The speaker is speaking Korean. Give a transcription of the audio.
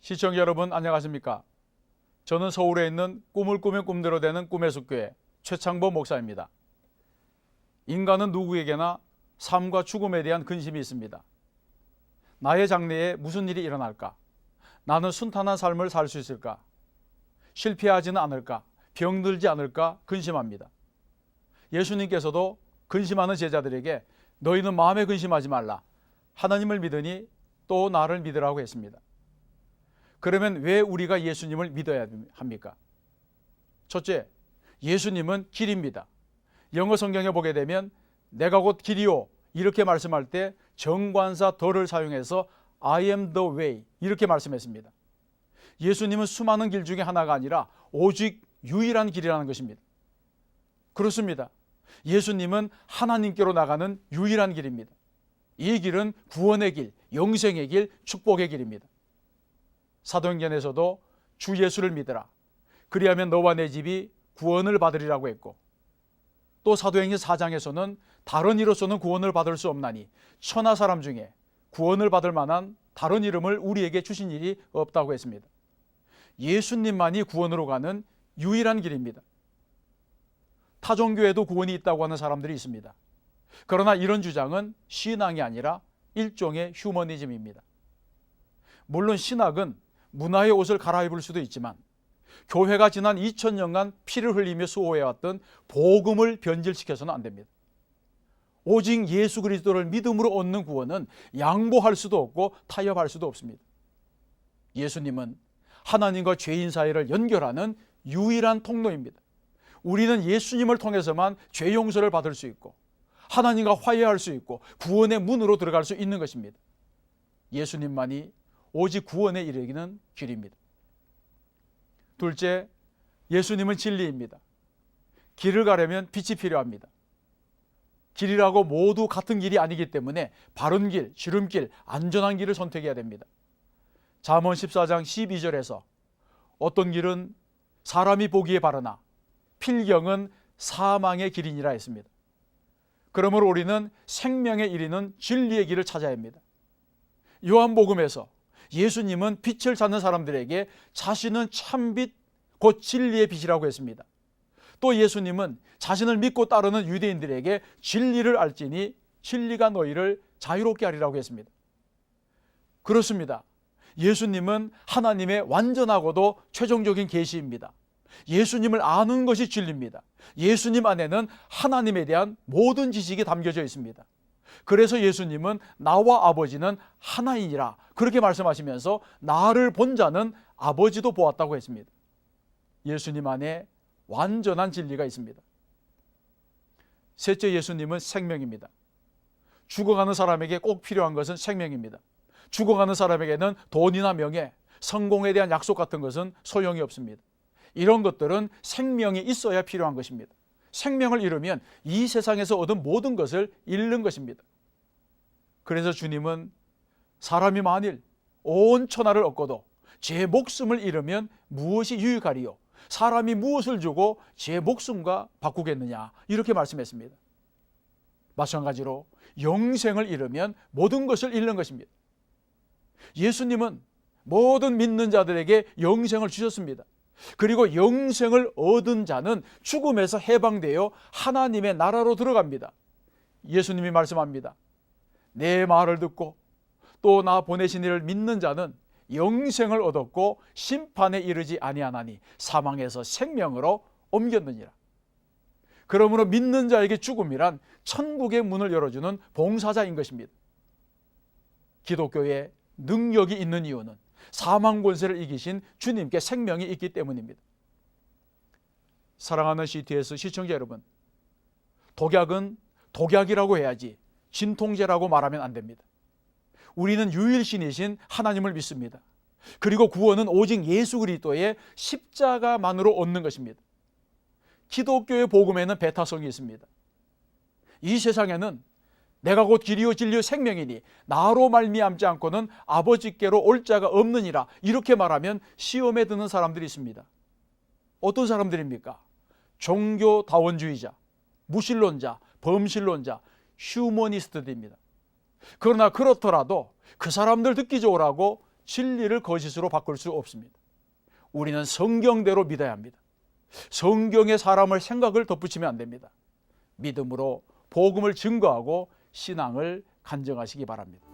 시청자 여러분 안녕하십니까? 저는 서울에 있는 꿈을 꾸면 꿈대로 되는 꿈의 숲교회 최창범 목사입니다. 인간은 누구에게나 삶과 죽음에 대한 근심이 있습니다. 나의 장래에 무슨 일이 일어날까? 나는 순탄한 삶을 살 수 있을까? 실패하지는 않을까? 병들지 않을까? 근심합니다. 예수님께서도 근심하는 제자들에게 너희는 마음에 근심하지 말라. 하나님을 믿으니 또 나를 믿으라고 했습니다. 그러면 왜 우리가 예수님을 믿어야 합니까? 첫째, 예수님은 길입니다. 영어 성경에 보게 되면 내가 곧 길이요 이렇게 말씀할 때 정관사 더를 사용해서 I am the way 이렇게 말씀했습니다. 예수님은 수많은 길 중에 하나가 아니라 오직 유일한 길이라는 것입니다. 그렇습니다. 예수님은 하나님께로 나가는 유일한 길입니다. 이 길은 구원의 길, 영생의 길, 축복의 길입니다. 사도행전에서도 주 예수를 믿으라. 그리하면 너와 내 집이 구원을 받으리라고 했고, 또 사도행전 4장에서는 다른 이로서는 구원을 받을 수 없나니 천하 사람 중에 구원을 받을 만한 다른 이름을 우리에게 주신 일이 없다고 했습니다. 예수님만이 구원으로 가는 유일한 길입니다. 타종교에도 구원이 있다고 하는 사람들이 있습니다. 그러나 이런 주장은 신앙이 아니라 일종의 휴머니즘입니다. 물론 신학은 문화의 옷을 갈아입을 수도 있지만 교회가 지난 2000년간 피를 흘리며 수호해왔던 복음을 변질시켜서는 안 됩니다. 오직 예수 그리스도를 믿음으로 얻는 구원은 양보할 수도 없고 타협할 수도 없습니다. 예수님은 하나님과 죄인 사이를 연결하는 유일한 통로입니다. 우리는 예수님을 통해서만 죄 용서를 받을 수 있고 하나님과 화해할 수 있고 구원의 문으로 들어갈 수 있는 것입니다. 예수님만이 오직 구원에 이르기는 길입니다. 둘째, 예수님은 진리입니다. 길을 가려면 빛이 필요합니다. 길이라고 모두 같은 길이 아니기 때문에 바른 길, 지름길, 안전한 길을 선택해야 됩니다. 잠언 14장 12절에서 어떤 길은 사람이 보기에 바르나 필경은 사망의 길이니라 했습니다. 그러므로 우리는 생명에 이르는 진리의 길을 찾아야 합니다. 요한복음에서 예수님은 빛을 찾는 사람들에게 자신은 참빛 곧 진리의 빛이라고 했습니다. 또 예수님은 자신을 믿고 따르는 유대인들에게 진리를 알지니 진리가 너희를 자유롭게 하리라고 했습니다. 그렇습니다. 예수님은 하나님의 완전하고도 최종적인 계시입니다. 예수님을 아는 것이 진리입니다. 예수님 안에는 하나님에 대한 모든 지식이 담겨져 있습니다. 그래서 예수님은 나와 아버지는 하나이니라 그렇게 말씀하시면서 나를 본 자는 아버지도 보았다고 했습니다. 예수님 안에 완전한 진리가 있습니다. 셋째, 예수님은 생명입니다. 죽어가는 사람에게 꼭 필요한 것은 생명입니다. 죽어가는 사람에게는 돈이나 명예, 성공에 대한 약속 같은 것은 소용이 없습니다. 이런 것들은 생명이 있어야 필요한 것입니다. 생명을 잃으면 이 세상에서 얻은 모든 것을 잃는 것입니다. 그래서 주님은 사람이 만일 온 천하를 얻고도 제 목숨을 잃으면 무엇이 유익하리요? 사람이 무엇을 주고 제 목숨과 바꾸겠느냐? 이렇게 말씀했습니다. 마찬가지로 영생을 잃으면 모든 것을 잃는 것입니다. 예수님은 모든 믿는 자들에게 영생을 주셨습니다. 그리고 영생을 얻은 자는 죽음에서 해방되어 하나님의 나라로 들어갑니다. 예수님이 말씀합니다. 내 말을 듣고 또 나 보내신 이를 믿는 자는 영생을 얻었고 심판에 이르지 아니하나니 사망에서 생명으로 옮겼느니라. 그러므로 믿는 자에게 죽음이란 천국의 문을 열어주는 봉사자인 것입니다. 기독교에 능력이 있는 이유는 사망 권세를 이기신 주님께 생명이 있기 때문입니다. 사랑하는 CTS 시청자 여러분, 독약은 독약이라고 해야지 진통제라고 말하면 안 됩니다. 우리는 유일신이신 하나님을 믿습니다. 그리고 구원은 오직 예수 그리스도의 십자가만으로 얻는 것입니다. 기독교의 복음에는 배타성이 있습니다. 이 세상에는 내가 곧 길이요 진리요 생명이니 나로 말미암지 않고는 아버지께로 올 자가 없느니라 이렇게 말하면 시험에 드는 사람들이 있습니다. 어떤 사람들입니까? 종교다원주의자, 무신론자, 범신론자, 휴머니스트들입니다. 그러나 그렇더라도 그 사람들 듣기 좋으라고 진리를 거짓으로 바꿀 수 없습니다. 우리는 성경대로 믿어야 합니다. 성경의 사람을 생각을 덧붙이면 안 됩니다. 믿음으로 복음을 증거하고 신앙을 간증하시기 바랍니다.